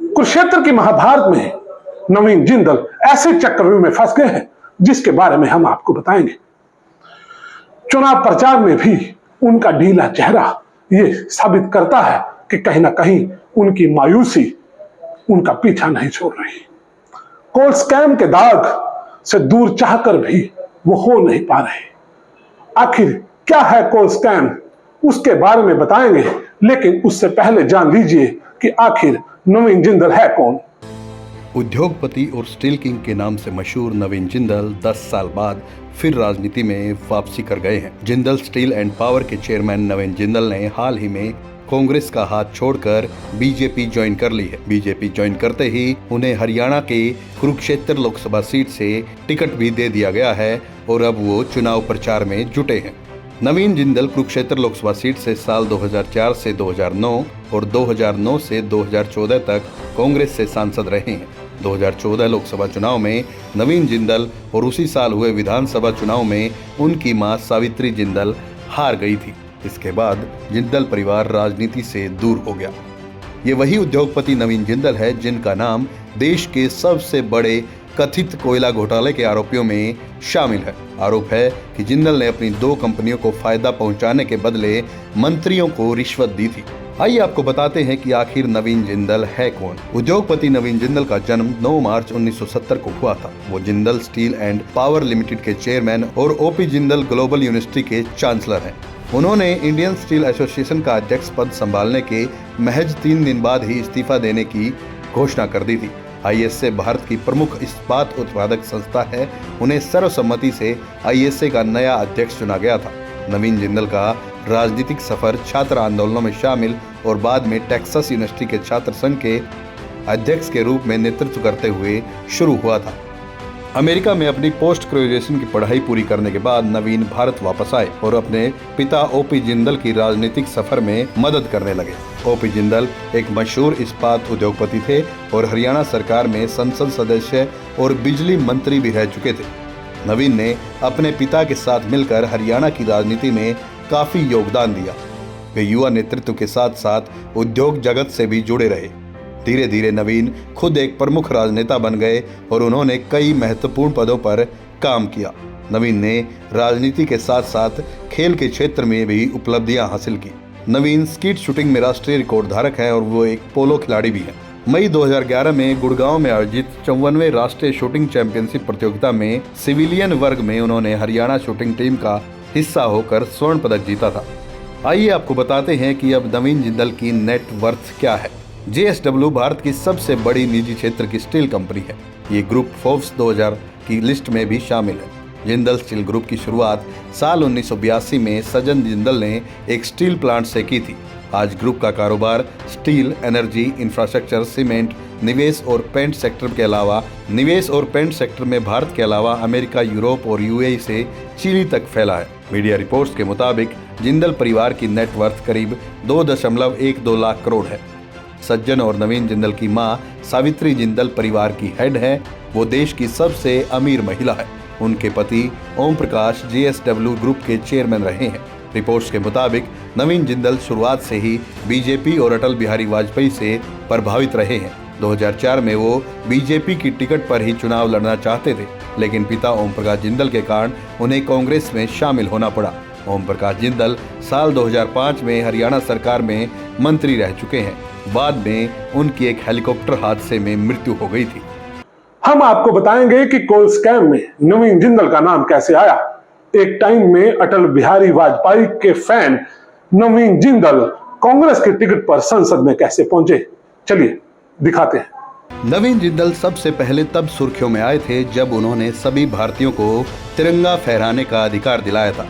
कुरुक्षेत्र की महाभारत में नवीन जिंदल ऐसे चक्रव्यूह में फंस गए हैं जिसके बारे में हम आपको बताएंगे। चुनाव प्रचार में भी उनका ढीला चेहरा ये साबित करता है कि कहीं ना कहीं उनकी मायूसी उनका पीछा नहीं छोड़ रही। कोल स्कैम के दाग से दूर चाहकर भी वो हो नहीं पा रहे। आखिर क्या है कोल स्कैम, उसके बारे में बताएंगे, लेकिन उससे पहले जान लीजिए कि आखिर नवीन जिंदल है कौन। उद्योगपति और स्टील किंग के नाम से मशहूर नवीन जिंदल 10 साल बाद फिर राजनीति में वापसी कर गए हैं। जिंदल स्टील एंड पावर के चेयरमैन नवीन जिंदल ने हाल ही में कांग्रेस का हाथ छोड़कर बीजेपी ज्वाइन कर ली है। बीजेपी ज्वाइन करते ही उन्हें हरियाणा के कुरुक्षेत्र लोकसभा सीट से टिकट भी दे दिया गया है और अब वो चुनाव प्रचार में जुटे हैं। नवीन जिंदल कुरुक्षेत्र लोकसभा सीट से साल 2004 से 2009 और 2009 से 2014 तक कांग्रेस से सांसद रहे हैं। 2014 लोकसभा चुनाव में नवीन जिंदल और उसी साल हुए विधानसभा चुनाव में उनकी मां सावित्री जिंदल हार गई थी। इसके बाद जिंदल परिवार राजनीति से दूर हो गया। ये वही उद्योगपति नवीन जिंदल है जिनका नाम देश के सबसे बड़े कथित कोयला घोटाले के आरोपियों में शामिल है। आरोप है कि जिंदल ने अपनी 2 कंपनियों को फायदा पहुंचाने के बदले मंत्रियों को रिश्वत दी थी। आइए आपको बताते हैं कि आखिर नवीन जिंदल है कौन। उद्योगपति नवीन जिंदल का जन्म 9 मार्च 1970 को हुआ था। वो Jindal steel and power limited के चेयरमैन और ओपी जिंदल ग्लोबल यूनिवर्सिटी के चांसलर हैं। उन्होंने इंडियन स्टील एसोसिएशन का अध्यक्ष पद संभालने के महज 3 दिन बाद ही इस्तीफा देने की घोषणा कर दी थी। आईएसए भारत की प्रमुख इस्पात उत्पादक संस्था है। उन्हें सर्वसम्मति से आईएसए का नया अध्यक्ष चुना गया था। नवीन जिंदल का राजनीतिक सफर छात्र आंदोलनों में शामिल और बाद में टेक्सास यूनिवर्सिटी के छात्र संघ के अध्यक्ष के रूप में नेतृत्व करते हुए शुरू हुआ था। अमेरिका में अपनी पोस्ट ग्रेजुएशन की पढ़ाई पूरी करने के बाद नवीन भारत वापस आए और अपने पिता ओपी जिंदल की राजनीतिक सफर में मदद करने लगे। ओपी जिंदल एक मशहूर इस्पात उद्योगपति थे और हरियाणा सरकार में संसद सदस्य और बिजली मंत्री भी रह चुके थे। नवीन ने अपने पिता के साथ मिलकर हरियाणा की राजनीति में काफी योगदान दिया। वे युवा नेतृत्व के साथ साथ उद्योग जगत से भी जुड़े रहे। धीरे धीरे नवीन खुद एक प्रमुख राजनेता बन गए और उन्होंने कई महत्वपूर्ण पदों पर काम किया। नवीन ने राजनीति के साथ साथ खेल के क्षेत्र में भी उपलब्धियां हासिल की। नवीन स्कीट शूटिंग में राष्ट्रीय रिकॉर्ड धारक हैं और वो एक पोलो खिलाड़ी भी हैं। मई 2011 में गुड़गांव में आयोजित 54वें राष्ट्रीय शूटिंग चैंपियनशिप प्रतियोगिता में सिविलियन वर्ग में उन्होंने हरियाणा शूटिंग टीम का हिस्सा होकर स्वर्ण पदक जीता था। आइए आपको बताते हैं कि अब नवीन जिंदल की नेट वर्थ क्या है। JSW भारत की सबसे बड़ी निजी क्षेत्र की स्टील कंपनी है। ये ग्रुप फोर्ब्स 2000 की लिस्ट में भी शामिल है। जिंदल स्टील ग्रुप की शुरुआत साल 1982 में सज्जन जिंदल ने एक स्टील प्लांट से की थी। आज ग्रुप का कारोबार स्टील, एनर्जी, इंफ्रास्ट्रक्चर, सीमेंट, निवेश और पेंट सेक्टर में भारत के अलावा अमेरिका, यूरोप और UAE से चिली तक फैला है। मीडिया रिपोर्ट्स के मुताबिक जिंदल परिवार की नेट वर्थ करीब 2.12 लाख करोड़ है। सज्जन और नवीन जिंदल की मां सावित्री जिंदल परिवार की हेड है। वो देश की सबसे अमीर महिला है। उनके पति ओम प्रकाश JSW ग्रुप के चेयरमैन रहे हैं। रिपोर्ट्स के मुताबिक नवीन जिंदल शुरुआत से ही बीजेपी और अटल बिहारी वाजपेयी से प्रभावित रहे हैं। 2004 में वो बीजेपी की टिकट पर ही चुनाव लड़ना चाहते थे, लेकिन पिता ओम प्रकाश जिंदल के कारण उन्हें कांग्रेस में शामिल होना पड़ा। ओम प्रकाश जिंदल साल 2005 में हरियाणा सरकार में मंत्री रह चुके हैं। बाद में उनकी एक हेलीकॉप्टर हादसे में मृत्यु हो गई थी। हम आपको बताएंगे कि कोल स्कैम में नवीन जिंदल का नाम कैसे आया। एक टाइम में अटल बिहारी वाजपेयी के फैन नवीन जिंदल कांग्रेस के टिकट पर संसद में कैसे पहुंचे, चलिए दिखाते हैं। नवीन जिंदल सबसे पहले तब सुर्खियों में आए थे जब उन्होंने सभी भारतीयों को तिरंगा फहराने का अधिकार दिलाया था।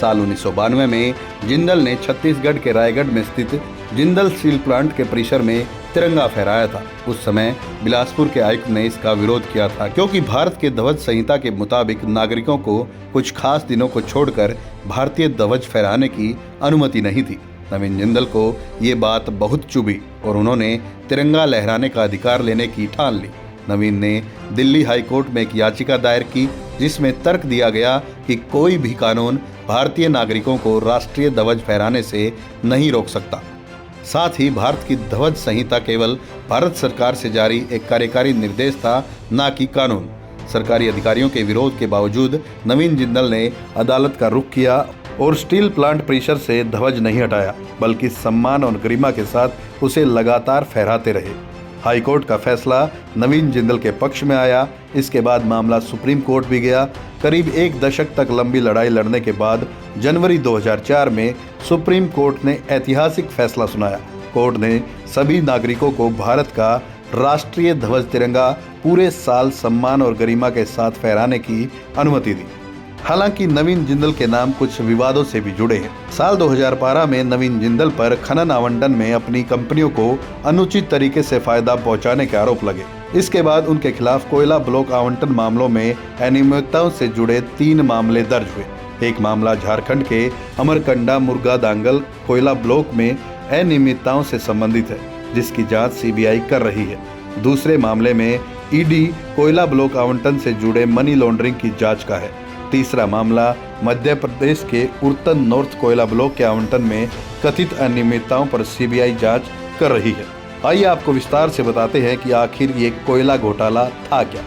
साल 1992 में जिंदल ने छत्तीसगढ़ के रायगढ़ में स्थित जिंदल स्टील प्लांट के परिसर में तिरंगा फहराया था। उस समय बिलासपुर के आयुक्त ने इसका विरोध किया था क्योंकि भारत के ध्वज संहिता के मुताबिक नागरिकों को कुछ खास दिनों को छोड़कर भारतीय ध्वज फहराने की अनुमति नहीं थी। नवीन जिंदल को ये बात बहुत चुभी और उन्होंने तिरंगा लहराने का अधिकार लेने की ठान ली। नवीन ने दिल्ली हाई कोर्ट में एक याचिका दायर की जिसमें तर्क दिया गया कि कोई भी कानून भारतीय नागरिकों को राष्ट्रीय ध्वज फहराने से नहीं रोक सकता। साथ ही भारत की ध्वज संहिता केवल भारत सरकार से जारी एक कार्यकारी निर्देश था, न कि कानून। सरकारी अधिकारियों के विरोध के बावजूद नवीन जिंदल ने अदालत का रुख किया और स्टील प्लांट परिसर से ध्वज नहीं हटाया, बल्कि सम्मान और गरिमा के साथ उसे लगातार फहराते रहे। हाईकोर्ट का फैसला नवीन जिंदल के पक्ष में आया। इसके बाद मामला सुप्रीम कोर्ट भी गया। करीब एक दशक तक लंबी लड़ाई लड़ने के बाद जनवरी 2004 में सुप्रीम कोर्ट ने ऐतिहासिक फैसला सुनाया। कोर्ट ने सभी नागरिकों को भारत का राष्ट्रीय ध्वज तिरंगा पूरे साल सम्मान और गरिमा के साथ फहराने की अनुमति दी। हालांकि नवीन जिंदल के नाम कुछ विवादों से भी जुड़े हैं। साल 2012 में नवीन जिंदल पर खनन आवंटन में अपनी कंपनियों को अनुचित तरीके से फायदा पहुंचाने के आरोप लगे। इसके बाद उनके खिलाफ कोयला ब्लॉक आवंटन मामलों में अनियमितताओं से जुड़े 3 मामले दर्ज हुए। एक मामला झारखंड के अमरकंडा मुर्गा दांगल कोयला ब्लॉक में अनियमितताओं से संबंधित है, जिसकी जांच सीबीआई कर रही है। दूसरे मामले में ईडी कोयला ब्लॉक आवंटन से जुड़े मनी लॉन्ड्रिंग की जांच का है। तीसरा मामला मध्य प्रदेश के उर्तन नॉर्थ कोयला ब्लॉक के आवंटन में कथित अनियमितताओं पर सीबीआई जांच कर रही है। आइए आपको विस्तार से बताते हैं कि आखिर ये कोयला घोटाला था क्या।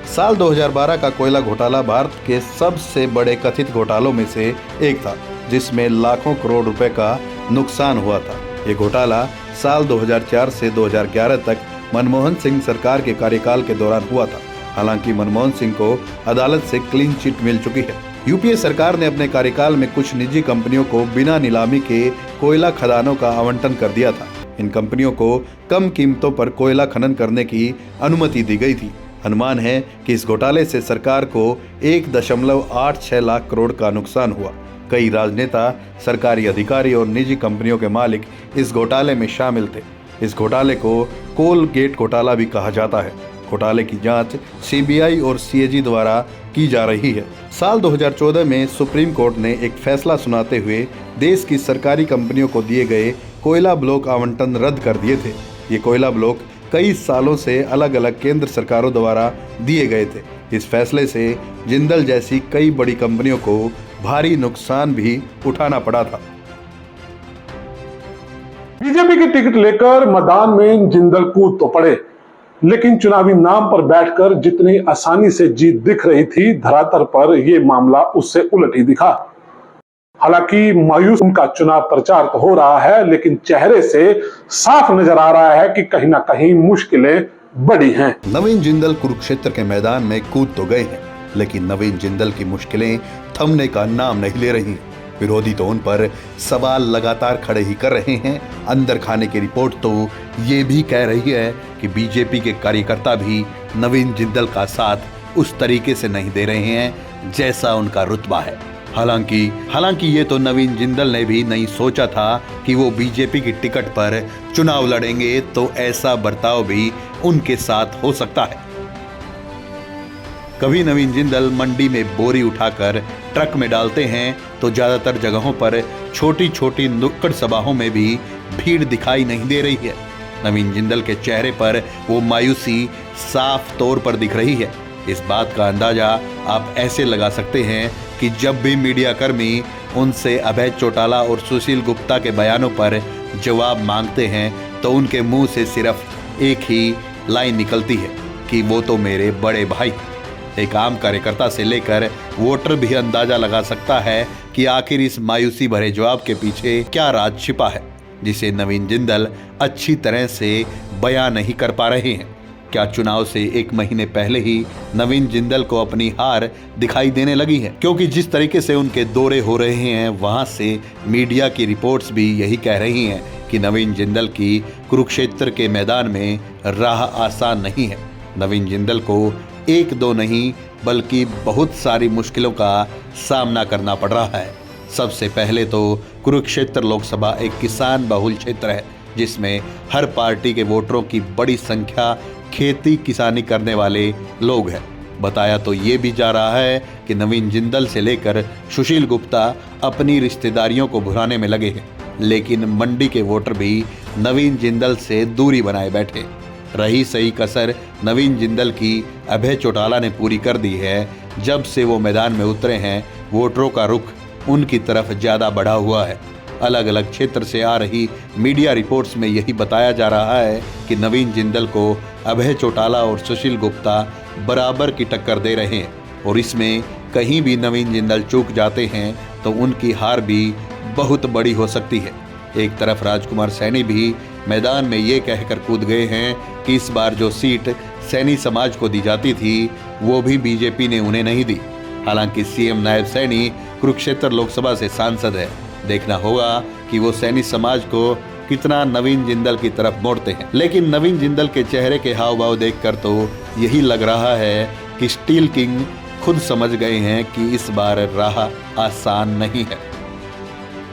साल 2012 का कोयला घोटाला भारत के सबसे बड़े कथित घोटालों में से एक था, जिसमें लाखों करोड़ रुपए का नुकसान हुआ था। ये घोटाला साल 2004 से 2011 तक मनमोहन सिंह सरकार के कार्यकाल के दौरान हुआ था। हालांकि मनमोहन सिंह को अदालत से क्लीन चिट मिल चुकी है। यूपीए सरकार ने अपने कार्यकाल में कुछ निजी कंपनियों को बिना नीलामी के कोयला खदानों का आवंटन कर दिया था। इन कंपनियों को कम कीमतों पर कोयला खनन करने की अनुमति दी गई थी। अनुमान है कि इस घोटाले से सरकार को 1.86 लाख करोड़ का नुकसान हुआ। कई राजनेता, सरकारी अधिकारी और निजी कंपनियों के मालिक इस घोटाले में शामिल थे। इस घोटाले को कोल गेट घोटाला भी कहा जाता है। घोटाले की जांच सीबीआई और सीएजी द्वारा की जा रही है। साल 2014 में सुप्रीम कोर्ट ने एक फैसला सुनाते हुए देश की सरकारी कंपनियों को दिए गए कोयला ब्लॉक आवंटन रद्द कर दिए थे। ये कोयला ब्लॉक कई सालों से अलग अलग केंद्र सरकारों द्वारा दिए गए थे। इस फैसले से जिंदल जैसी कई बड़ी कंपनियों को भारी नुकसान भी उठाना पड़ा था। बीजेपी की टिकट लेकर मैदान में जिंदल कूद तो पड़े, लेकिन चुनावी नाम पर बैठकर जितनी आसानी से जीत दिख रही थी, धरातल पर यह मामला उससे उलट ही दिखा। हालांकि मायूस उनका चुनाव प्रचार तो हो रहा है, लेकिन चेहरे से साफ नजर आ रहा है कि कहीं ना कहीं मुश्किलें बड़ी हैं। नवीन जिंदल कुरुक्षेत्र के मैदान में कूद तो गए हैं, लेकिन नवीन जिंदल की मुश्किलें थमने का नाम नहीं ले रही। विरोधी तो उन पर सवाल लगातार खड़े ही कर रहे हैं। अंदर खाने की रिपोर्ट तो ये भी कह रही है कि बीजेपी के कार्यकर्ता भी नवीन जिंदल का साथ उस तरीके से नहीं दे रहे हैं जैसा उनका रुतबा है। हालांकि ये तो नवीन जिंदल ने भी नहीं सोचा था कि वो बीजेपी की टिकट पर चुनाव लड़ेंगे, तो ऐसा बर्ताव भी उनके साथ हो सकता है। कभी नवीन जिंदल मंडी में बोरी उठाकर ट्रक में डालते हैं, तो ज्यादातर जगहों पर छोटी छोटी नुक्कड़ सभाओं में भी भीड़ दिखाई नहीं दे रही है। नवीन जिंदल के चेहरे पर वो मायूसी साफ तौर पर दिख रही है। इस बात का अंदाजा आप ऐसे लगा सकते हैं कि जब भी मीडिया कर्मी उनसे अभय चौटाला और सुशील गुप्ता के बयानों पर जवाब मांगते हैं, तो उनके मुंह से सिर्फ एक ही लाइन निकलती है कि वो तो मेरे बड़े भाई। एक आम कार्यकर्ता से लेकर वोटर भी अंदाजा लगा सकता है कि आखिर इस मायूसी भरे जवाब के पीछे क्या राज छिपा है, जिसे नवीन जिंदल अच्छी तरह से बयां नहीं कर पा रहे हैं। क्या चुनाव से 1 महीने पहले ही नवीन जिंदल को अपनी हार दिखाई देने लगी है? क्योंकि जिस तरीके से उनके दौरे हो रहे हैं, वहां से मीडिया की रिपोर्ट्स भी यही कह रही हैं कि नवीन जिंदल की कुरुक्षेत्र के मैदान में राह आसान नहीं है। नवीन जिंदल को 1-2 नहीं बल्कि बहुत सारी मुश्किलों का सामना करना पड़ रहा है। सबसे पहले तो कुरुक्षेत्र लोकसभा एक किसान बहुल क्षेत्र है, जिसमें हर पार्टी के वोटरों की बड़ी संख्या खेती किसानी करने वाले लोग हैं। बताया तो ये भी जा रहा है कि नवीन जिंदल से लेकर सुशील गुप्ता अपनी रिश्तेदारियों को भुलाने में लगे हैं, लेकिन मंडी के वोटर भी नवीन जिंदल से दूरी बनाए बैठे। रही सही कसर नवीन जिंदल की अभय चौटाला ने पूरी कर दी है। जब से वो मैदान में उतरे हैं, वोटरों का रुख उनकी तरफ ज्यादा बढ़ा हुआ है। अलग अलग क्षेत्र से आ रही मीडिया रिपोर्ट्स में यही बताया जा रहा है कि नवीन जिंदल को अभय चौटाला और सुशील गुप्ता बराबर की टक्कर दे रहे हैं और इसमें कहीं भी नवीन जिंदल चूक जाते हैं तो उनकी हार भी बहुत बड़ी हो सकती है। एक तरफ राजकुमार सैनी भी मैदान में ये कहकर कूद गए हैं कि इस बार जो सीट सैनी समाज को दी जाती थी वो भी बीजेपी ने उन्हें नहीं दी। हालांकि सीएम नायब सैनी कुरुक्षेत्र लोकसभा से सांसद है। देखना होगा कि वो सैनी समाज को कितना नवीन जिंदल की तरफ मोड़ते हैं। लेकिन नवीन जिंदल के चेहरे के हाव भाव देखकर तो यही लग रहा है कि स्टील किंग खुद समझ गए हैं कि इस बार राह आसान नहीं है।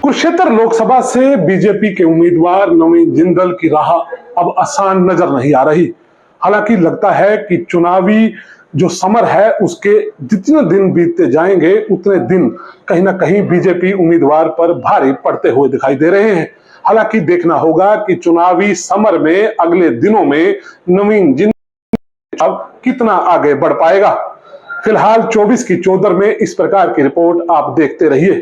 कुरुक्षेत्र लोकसभा से बीजेपी के उम्मीदवार नवीन जिंदल की राह अब आसान नजर नहीं आ रही। हालांकि लगता है कि चुनावी जो समर है उसके जितने दिन बीतते जाएंगे उतने दिन कहीं ना कहीं बीजेपी उम्मीदवार पर भारी पड़ते हुए दिखाई दे रहे हैं। हालांकि देखना होगा कि चुनावी समर में अगले दिनों में नवीन जिंदल अब कितना आगे बढ़ पाएगा। फिलहाल 24 की चौधर में इस प्रकार की रिपोर्ट आप देखते रहिए।